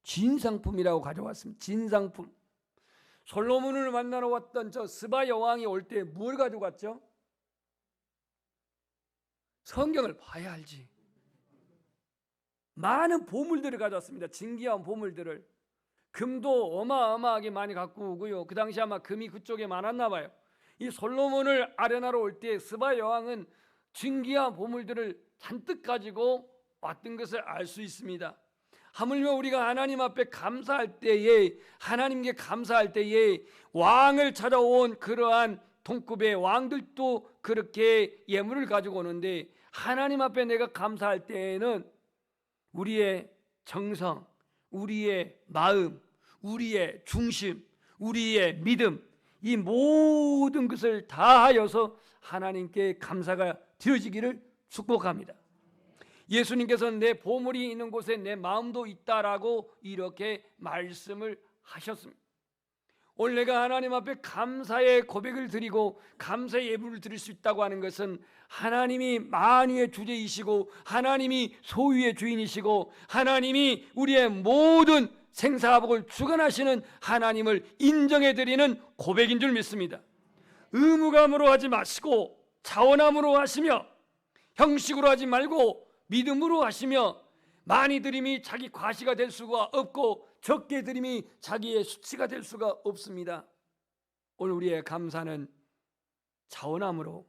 진상품이라고 가져왔습니다. 진상품. 솔로몬을 만나러 왔던 저 스바 여왕이 올 때 뭘 가지고 왔죠? 성경을 봐야 알지. 많은 보물들을 가져왔습니다. 진귀한 보물들을. 금도 어마어마하게 많이 갖고 오고요. 그 당시 아마 금이 그쪽에 많았나 봐요. 이 솔로몬을 아련하러 올 때 스바 여왕은 진귀한 보물들을 잔뜩 가지고 왔던 것을 알 수 있습니다. 하물며 우리가 하나님 앞에 감사할 때에 하나님께 감사할 때에 왕을 찾아온 그러한 동급의 왕들도 그렇게 예물을 가지고 오는데 하나님 앞에 내가 감사할 때에는 우리의 정성, 우리의 마음, 우리의 중심, 우리의 믿음 이 모든 것을 다하여서 하나님께 감사가 드려지기를 축복합니다. 예수님께서는 내 보물이 있는 곳에 내 마음도 있다라고 이렇게 말씀을 하셨습니다. 오늘 내가 하나님 앞에 감사의 고백을 드리고 감사의 예물을 드릴 수 있다고 하는 것은 하나님이 만유의 주제이시고 하나님이 소유의 주인이시고 하나님이 우리의 모든 생사복을 주관하시는 하나님을 인정해 드리는 고백인 줄 믿습니다. 의무감으로 하지 마시고 자원함으로 하시며 형식으로 하지 말고 믿음으로 하시며 많이 드림이 자기 과시가 될 수가 없고 적게 드림이 자기의 수치가 될 수가 없습니다. 오늘 우리의 감사는 자원함으로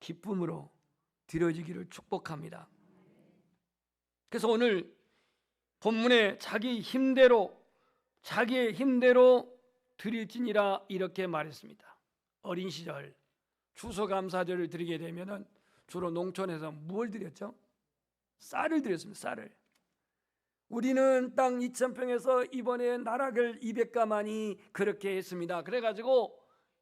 기쁨으로 드려지기를 축복합니다. 그래서 오늘 본문에 자기의 힘대로 드릴지니라 이렇게 말했습니다. 어린 시절 추수감사절을 드리게 되면은 주로 농촌에서 뭘 드렸죠? 쌀을 드렸습니다. 쌀을. 우리는 땅 2,000평에서 이번에 나락을 200가마니 그렇게 했습니다. 그래가지고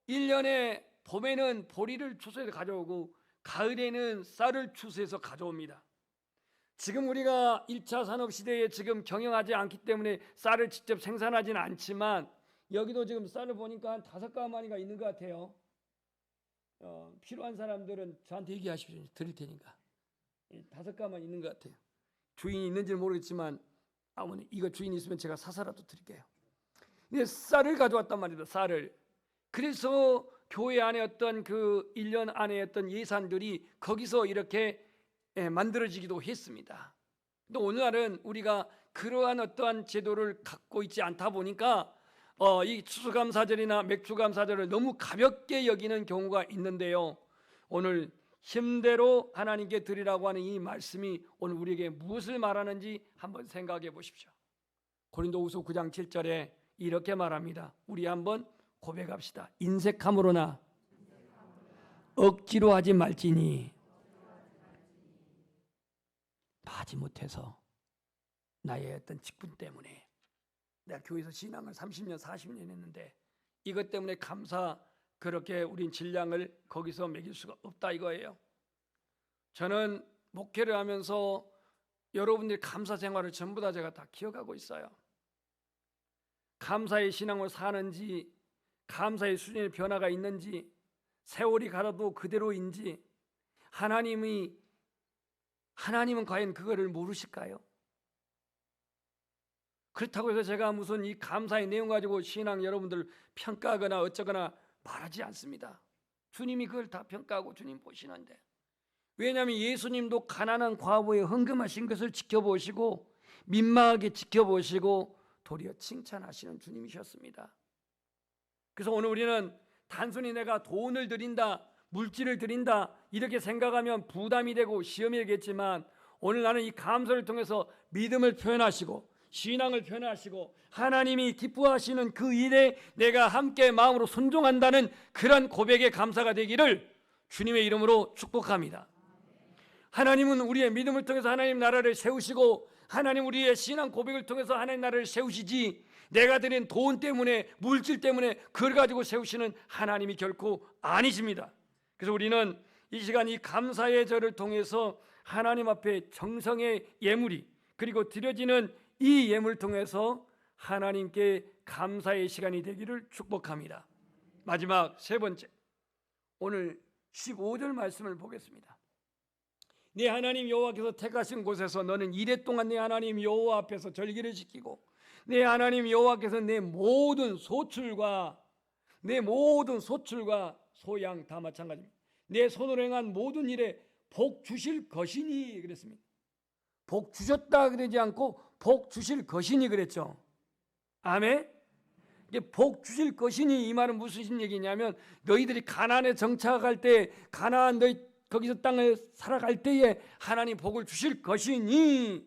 1년에 봄에는 보리를 추수해서 가져오고 가을에는 쌀을 추수해서 가져옵니다. 지금 우리가 1차 산업시대에 지금 경영하지 않기 때문에 쌀을 직접 생산하지는 않지만 여기도 지금 쌀을 보니까 한 5가마니가 있는 것 같아요. 필요한 사람들은 저한테 얘기하십시오. 드릴 테니까. 5가마니 있는 것 같아요. 주인이 있는지는 모르겠지만 아무튼 이거 주인이 있으면 제가 사서라도 드릴게요. 근데 쌀을 가져왔단 말이다. 쌀을. 그래서 교회 안에 어떤 그 1년 안에 어떤 예산들이 거기서 이렇게 만들어지기도 했습니다. 또 오늘날은 우리가 그러한 어떠한 제도를 갖고 있지 않다 보니까 이 추수감사절이나 맥주감사절을 너무 가볍게 여기는 경우가 있는데요. 오늘 힘대로 하나님께 드리라고 하는 이 말씀이 오늘 우리에게 무엇을 말하는지 한번 생각해 보십시오. 고린도후서 9장 7절에 이렇게 말합니다. 우리 한번 고백합시다. 인색함으로나 억지로 하지 말지니 하지 못해서 나의 어떤 직분 때문에 내가 교회에서 신앙을 30년 40년 했는데 이것 때문에 그렇게 우린 질량을 거기서 매길 수가 없다 이거예요. 저는 목회를 하면서 여러분들이 감사 생활을 전부 다 제가 다 기억하고 있어요. 감사의 신앙을 사는지, 감사의 수준의 변화가 있는지, 세월이 가도 그대로인지, 하나님은 과연 그거를 모르실까요? 그렇다고 해서 제가 무슨 이 감사의 내용 가지고 신앙 여러분들 평가하거나 어쩌거나 말하지 않습니다. 주님이 그걸 다 평가하고 주님 보시는데, 왜냐하면 예수님도 가난한 과부의 헌금하신 것을 지켜보시고 민망하게 지켜보시고 도리어 칭찬하시는 주님이셨습니다. 그래서 오늘 우리는 단순히 내가 돈을 드린다, 물질을 드린다 이렇게 생각하면 부담이 되고 시험이 되겠지만, 오늘 나는 이 감사를 통해서 믿음을 표현하시고 신앙을 표현하시고 하나님이 기뻐하시는 그 일에 내가 함께 마음으로 순종한다는 그런 고백의 감사가 되기를 주님의 이름으로 축복합니다. 하나님은 우리의 믿음을 통해서 하나님 나라를 세우시고, 하나님 우리의 신앙 고백을 통해서 하나님 나라를 세우시지, 내가 드린 돈 때문에 물질 때문에 그걸 가지고 세우시는 하나님이 결코 아니십니다. 그래서 우리는 이 시간 이 감사의 절을 통해서 하나님 앞에 정성의 예물이, 그리고 드려지는 이 예물을 통해서 하나님께 감사의 시간이 되기를 축복합니다. 마지막 세 번째, 오늘 15절 말씀을 보겠습니다. 네 하나님 여호와께서 택하신 곳에서 너는 이래 동안 네 하나님 여호와 앞에서 절기를 지키고, 네 하나님 여호와께서 내 모든 소출과 소양 다 마찬가지입니다. 내 손으로 행한 모든 일에 복 주실 것이니 그랬습니다. 복 주셨다 그러지 않고 복 주실 것이니 그랬죠. 아멘. 이게 복 주실 것이니 이 말은 무슨 얘기냐면, 너희들이 가나안에 정착할 때, 가나안 너희 거기서 땅을 살아갈 때에 하나님 복을 주실 것이니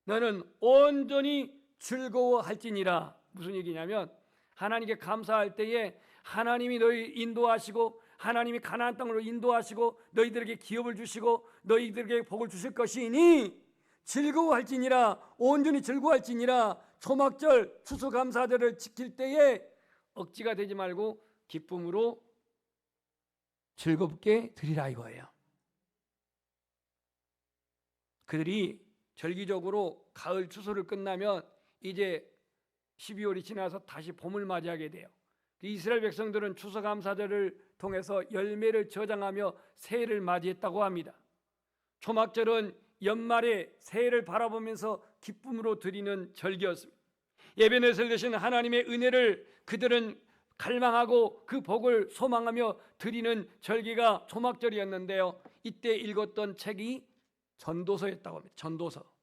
너는 온전히 즐거워할지니라. 무슨 얘기냐면, 하나님께 감사할 때에 하나님이 너희 인도하시고, 하나님이 가나안 땅으로 인도하시고 너희들에게 기업을 주시고 너희들에게 복을 주실 것이니 즐거워할지니라. 온전히 즐거워할지니라. 초막절 추수감사절을 지킬 때에 억지가 되지 말고 기쁨으로 즐겁게 드리라 이거예요. 그들이 절기적으로 가을 추수를 끝나면 이제 12월이 지나서 다시 봄을 맞이하게 돼요. 이스라엘 백성들은 추수감사절을 통해서 열매를 저장하며 새해를 맞이했다고 합니다. 초막절은 연말에 새해를 바라보면서 기쁨으로 드리는 절기였습니다. 예배넷을 되신 하나님의 은혜를 그들은 갈망하고 그 복을 소망하며 드리는 절기가 초막절이었는데요. 이때 읽었던 책이 전도서였다고 합니다. 전도서.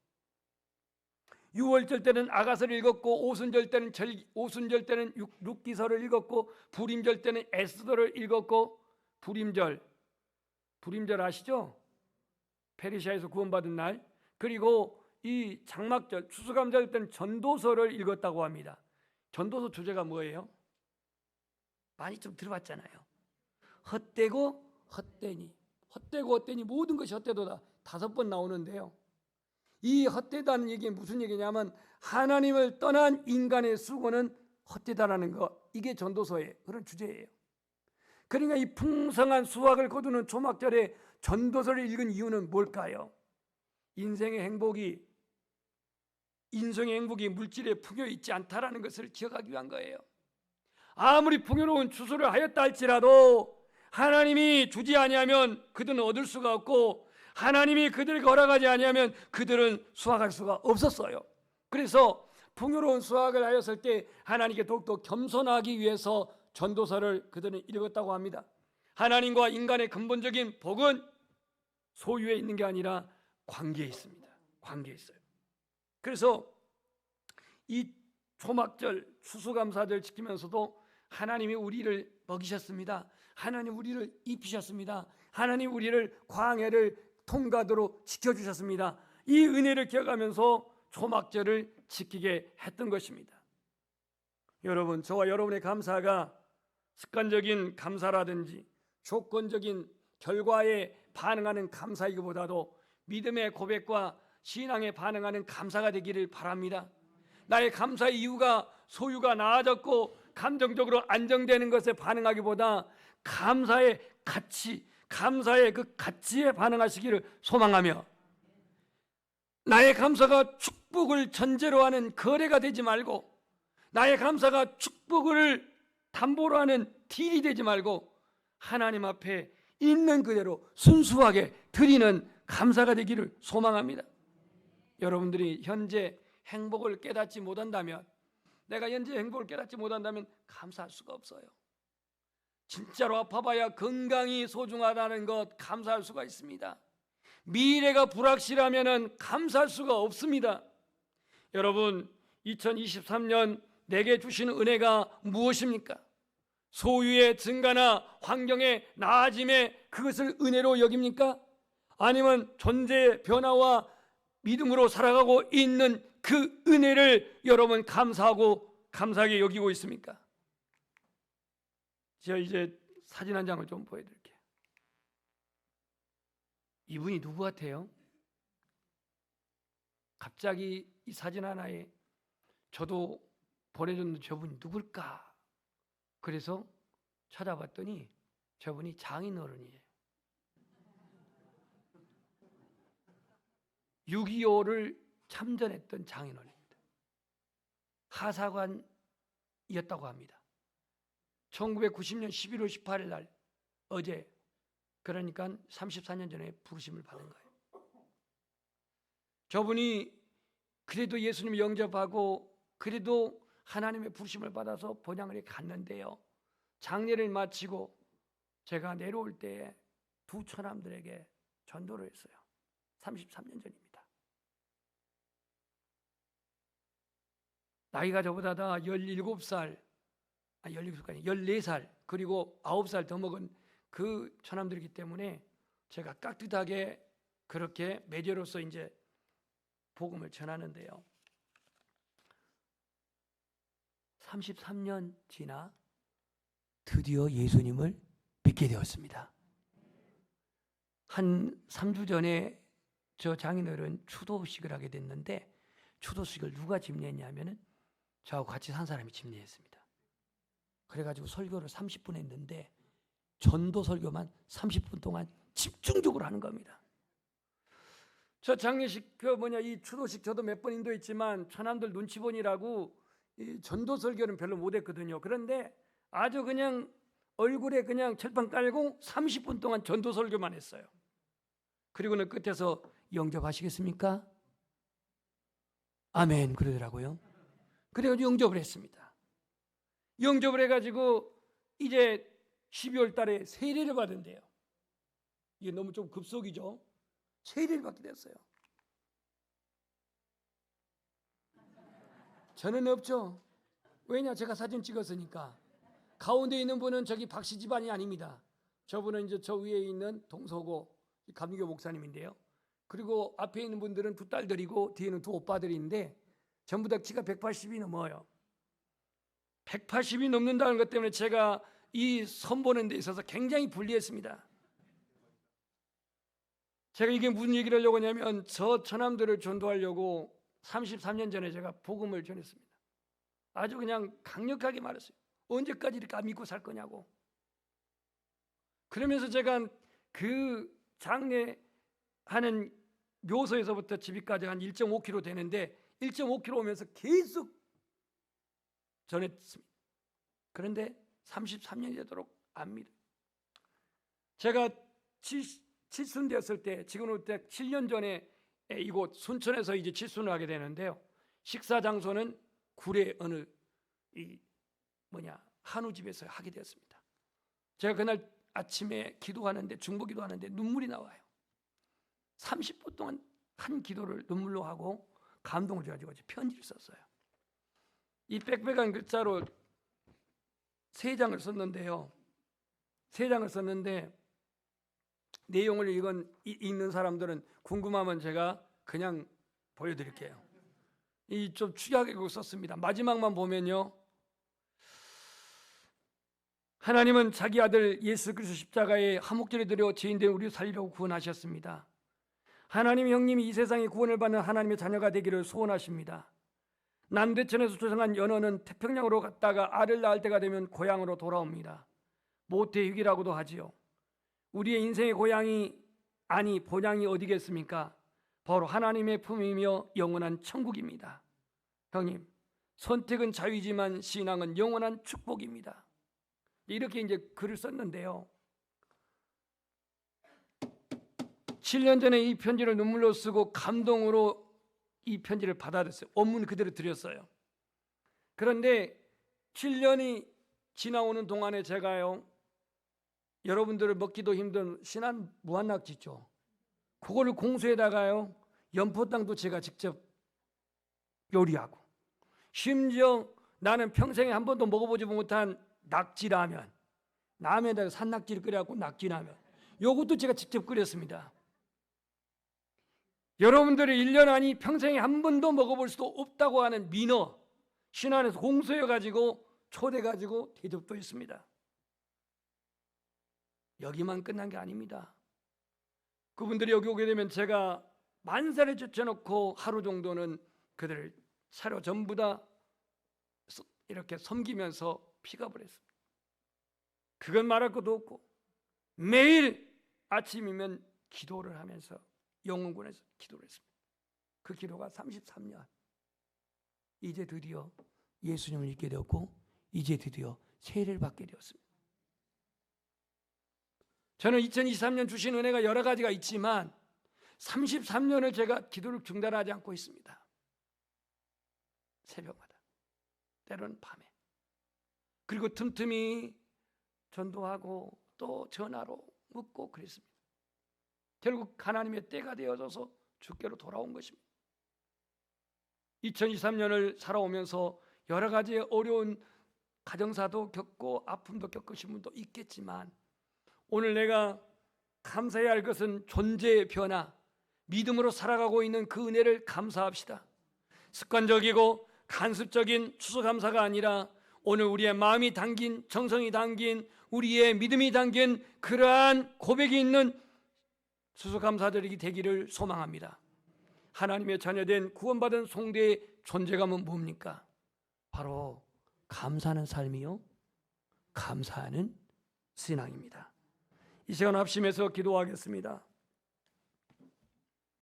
유월절 때는 아가서를 읽었고, 오순절 때는 룻기서를 읽었고, 불임절 때는 에스더를 읽었고, 불임절 아시죠? 페르시아에서 구원받은 날. 그리고 이 장막절 추수감사절 때는 전도서를 읽었다고 합니다. 전도서 주제가 뭐예요? 많이 좀 들어봤잖아요. 헛되고 헛되니, 헛되고 헛되니 모든 것이 헛되도다 5번 나오는데요. 이 헛되다는 얘기는 무슨 얘기냐면, 하나님을 떠난 인간의 수고는 헛되다라는 것, 이게 전도서의 그런 주제예요. 그러니까 이 풍성한 수확을 거두는 초막절에 전도서를 읽은 이유는 뭘까요? 인생의 행복이 물질에 풍요 있지 않다라는 것을 기억하기 위한 거예요. 아무리 풍요로운 추수를 하였다 할지라도 하나님이 주지 아니하면 그들은 얻을 수가 없고, 하나님이 그들에게 허락하지 아니하면 그들은 수확할 수가 없었어요. 그래서 풍요로운 수확을 하였을 때 하나님께 더욱더 겸손하기 위해서 전도서를 그들은 읽었다고 합니다. 하나님과 인간의 근본적인 복은 소유에 있는 게 아니라 관계에 있습니다. 관계에 있어요. 그래서 이 초막절 추수감사절 지키면서도 하나님이 우리를 먹이셨습니다. 하나님 우리를 입히셨습니다. 하나님 우리를 광야를 통과도록 지켜주셨습니다. 이 은혜를 기억하면서 초막절을 지키게 했던 것입니다. 여러분, 저와 여러분의 감사가 습관적인 감사라든지 조건적인 결과에 반응하는 감사이기보다도 믿음의 고백과 신앙에 반응하는 감사가 되기를 바랍니다. 나의 감사의 이유가 소유가 나아졌고 감정적으로 안정되는 것에 반응하기보다 감사의 가치, 감사의 그 가치에 반응하시기를 소망하며, 나의 감사가 축복을 전제로 하는 거래가 되지 말고, 나의 감사가 축복을 담보로 하는 딜이 되지 말고 하나님 앞에 있는 그대로 순수하게 드리는 감사가 되기를 소망합니다. 여러분들이 현재 행복을 깨닫지 못한다면, 내가 현재 행복을 깨닫지 못한다면 감사할 수가 없어요. 진짜로 아파봐야 건강이 소중하다는 것 감사할 수가 있습니다. 미래가 불확실하면 감사할 수가 없습니다. 여러분, 2023년 내게 주시는 은혜가 무엇입니까? 소유의 증가나 환경의 나아짐에 그것을 은혜로 여깁니까? 아니면 존재의 변화와 믿음으로 살아가고 있는 그 은혜를 여러분 감사하고 감사하게 여기고 있습니까? 제가 이제 사진 한 장을 좀 보여드릴게요. 이분이 누구 같아요? 갑자기 이 사진 하나에 저도 보내줬는데 저분이 누굴까? 그래서 찾아봤더니 저분이 장인어른이에요. 6.25를 참전했던 장인어른입니다. 하사관이었다고 합니다. 1990년 11월 18일 날, 어제, 그러니까 34년 전에 부르심을 받은 거예요. 저분이 그래도 예수님 영접하고 그래도 하나님의 부르심을 받아서 본향을 갔는데요, 장례를 마치고 제가 내려올 때에 두 처남들에게 전도를 했어요. 33년 전입니다. 나이가 저보다 다 17살, 17살까지 14살 그리고 9살 더 먹은 그 처남들이기 때문에 제가 깍듯하게 그렇게 매제로서 이제 복음을 전하는데요, 33년 지나 드디어 예수님을 믿게 되었습니다. 한 3주 전에 저 장인어른 추도식을 하게 됐는데, 추도식을 누가 집례했냐면은 저하고 같이 산 사람이 집례했습니다. 그래가지고 설교를 30분 했는데 전도 설교만 30분 동안 집중적으로 하는 겁니다. 저 장례식 이 추도식 저도 몇 번 인도했지만 처남들 눈치 보니라고 이 전도 설교는 별로 못했거든요. 그런데 아주 그냥 얼굴에 그냥 철판 깔고 30분 동안 전도 설교만 했어요. 그리고는 끝에서 영접하시겠습니까? 아멘 그러더라고요. 그래가지고 영접을 했습니다. 영접을 해가지고 이제 12월 달에 세례를 받은대요. 이게 너무 좀 급속이죠. 세례를 받게 됐어요. 저는 없죠. 왜냐, 제가 사진 찍었으니까. 가운데 있는 분은 저기 박씨 집안이 아닙니다. 저분은 이제 저 위에 있는 동서고 감리교 목사님인데요. 그리고 앞에 있는 분들은 두 딸들이고 뒤에는 두 오빠들인데 전부 다 키가 180이 넘어요. 180이 넘는다는 것 때문에 제가 이 선보는 데 있어서 굉장히 불리했습니다. 제가 이게 무슨 얘기를 하려고 하냐면, 저 처남들을 전도하려고 33년 전에 제가 복음을 전했습니다. 아주 그냥 강력하게 말했어요. 언제까지 이렇게 안 믿고 살 거냐고. 그러면서 제가 그 장례하는 묘소에서부터 집이까지 한 1.5km 되는데 1.5km 오면서 계속 전했습니다. 그런데 33년이 되도록 안 믿어요. 제가 칠순되었을 때, 지금으로부터 7년 전에 이곳 순천에서 이제 칠순을 하게 되는데요. 식사 장소는 구례 어느 한우 집에서 하게 되었습니다. 제가 그날 아침에 기도하는데, 중보기도 하는데 눈물이 나와요. 30분 동안 한 기도를 눈물로 하고 감동을 가지고 편지를 썼어요. 이 빽빽한 글자로 3장을 썼는데요. 3장을 썼는데 내용을 읽는 사람들은 궁금하면 제가 그냥 보여드릴게요. 이 좀 축약하고 썼습니다. 마지막만 보면요. 하나님은 자기 아들 예수 그리스도 십자가에 화목제를 드려 죄인된 우리를 살리려고 구원하셨습니다. 하나님 형님이 이 세상에 구원을 받는 하나님의 자녀가 되기를 소원하십니다. 남대천에서 조성한 연어는 태평양으로 갔다가 알을 낳을 때가 되면 고향으로 돌아옵니다. 모태휴기라고도 하지요. 우리의 인생의 고향이 아니 본향이 어디겠습니까? 바로 하나님의 품이며 영원한 천국입니다. 형님, 선택은 자유지만 신앙은 영원한 축복입니다. 이렇게 이제 글을 썼는데요. 7년 전에 이 편지를 눈물로 쓰고 감동으로 이 편지를 받아들였어요. 원문 그대로 드렸어요. 그런데 7년이 지나오는 동안에 제가요, 여러분들을 먹기도 힘든 신안 무한낙지 있죠. 그거를 공수에다가요, 연포탕도 제가 직접 요리하고, 심지어 나는 평생에 한 번도 먹어보지 못한 낙지라면, 라면에다가 산낙지를 끓여갖고 낙지라면, 요것도 제가 직접 끓였습니다. 여러분들이 1년 안이 평생에 한 번도 먹어볼 수도 없다고 하는 민어, 신안에서 공수해가지고 초대가지고 대접도 했습니다. 여기만 끝난 게 아닙니다. 그분들이 여기 오게 되면 제가 만사를 쫓아놓고 하루 정도는 그들을 사료 전부 다 이렇게 섬기면서 픽업을 했습니다. 그건 말할 것도 없고 매일 아침이면 기도를 하면서 영혼군에서 기도를 했습니다. 그 기도가 33년. 이제 드디어 예수님을 믿게 되었고 이제 드디어 세례를 받게 되었습니다. 저는 2023년 주신 은혜가 여러 가지가 있지만 33년을 제가 기도를 중단하지 않고 있습니다. 새벽마다, 때로는 밤에, 그리고 틈틈이 전도하고 또 전화로 묻고 그랬습니다. 결국 하나님의 때가 되어져서 주께로 돌아온 것입니다. 2023년을 살아오면서 여러 가지 어려운 가정사도 겪고 아픔도 겪으신 분도 있겠지만 오늘 내가 감사해야 할 것은 존재의 변화, 믿음으로 살아가고 있는 그 은혜를 감사합시다. 습관적이고 간습적인 추수감사가 아니라 오늘 우리의 마음이 담긴, 정성이 담긴, 우리의 믿음이 담긴 그러한 고백이 있는 추수감사절이 되기를 소망합니다. 하나님의 자녀된 구원받은 성도의 존재감은 뭡니까? 바로 감사하는 삶이요, 감사하는 신앙입니다. 이 시간 합심해서 기도하겠습니다.